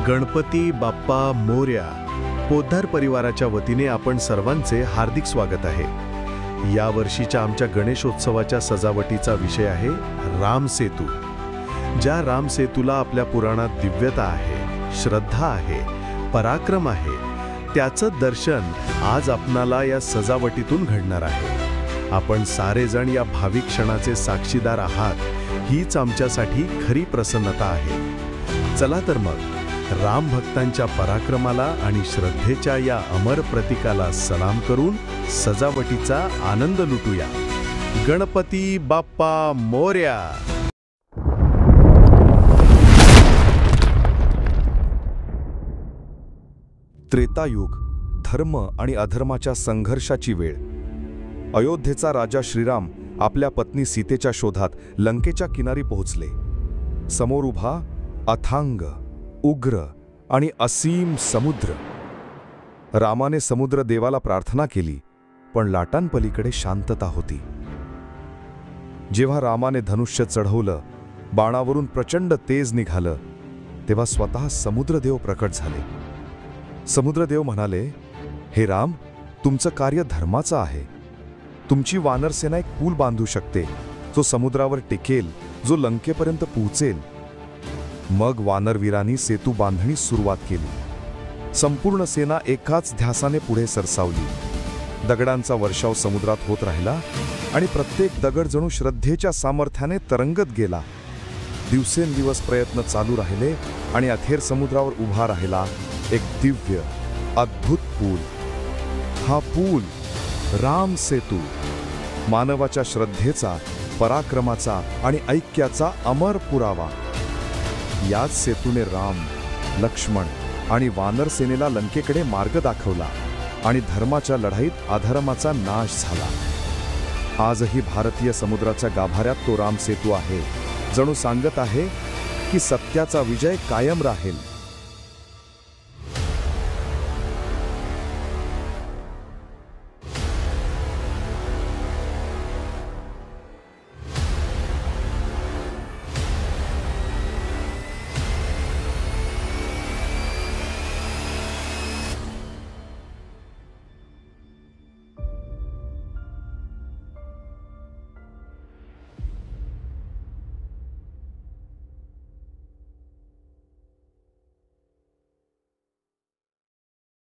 गणपती बाप्पा मोरया पोद्दार परिवाराच्या वतीने आपण सर्वांचे हार्दिक स्वागत आहे. या वर्षीच्या आमच्या गणेशोत्सवाच्या सजावटीचा विषय आहे रामसेतू. ज्या रामसेतूला आपल्या पुराणात दिव्यता आहे, श्रद्धा आहे, पराक्रम आहे, त्याचं दर्शन आज आपणाला या सजावटीतून घडणार आहे. आपण सारेजण या भाविक क्षणाचे साक्षीदार आहात. हीच आमच्यासाठी खरी प्रसन्नता आहे. चला तर मग राम भक्तांच्या पराक्रमाला आणि श्रद्धेच्या या अमर प्रतीकाला सलाम करून सजावटीचा आनंद लुटूया. गणपती बाप्पा मोरया. त्रेतायुग, धर्म आणि अधर्माच्या संघर्षाची वेळ. अयोध्येचा राजा श्रीराम आपल्या पत्नी सीतेच्या शोधात लंकेच्या किनारी पोहोचले. समोर उभा अथांग, उग्र आणि असीम समुद्र. रामाने समुद्र देवाला प्रार्थना केली, पण लाटांपलीकडे शांतता होती. जेव्हा रामाने धनुष्य चढवलं, बाणावरून प्रचंड तेज निघालं, तेव्हा स्वतः समुद्रदेव प्रकट झाले. समुद्रदेव म्हणाले, हे राम, तुमचं कार्य धर्माचं आहे. तुमची वानरसेना एक पूल बांधू शकते, जो समुद्रावर टिकेल, जो लंकेपर्यंत पोहोचेल. मग वानरवीरांनी सेतू बांधणीस सुरुवात केली. संपूर्ण सेना एकाच ध्यासाने पुढे सरसावली. दगडांचा वर्षाव समुद्रात होत राहिला आणि प्रत्येक दगड जणू श्रद्धेच्या सामर्थ्याने तरंगत गेला. दिवसेंदिवस प्रयत्न चालू राहिले आणि अखेर समुद्रावर उभा राहिला एक दिव्य, अद्भुत पूल. हा पूल राम सेतू, मानवाच्या श्रद्धेचा, पराक्रमाचा आणि ऐक्याचा अमर पुरावा. याच सेतूने राम, लक्ष्मण आणि वानर सेनेला लंकेकडे मार्ग दाखवला आणि धर्माच्या लढाईत अधर्माचा नाश झाला. आजही भारतीय समुद्राच्या गाभाऱ्यात तो राम सेतू आहे, जणू सांगत आहे की सत्याचा विजय कायम राहील.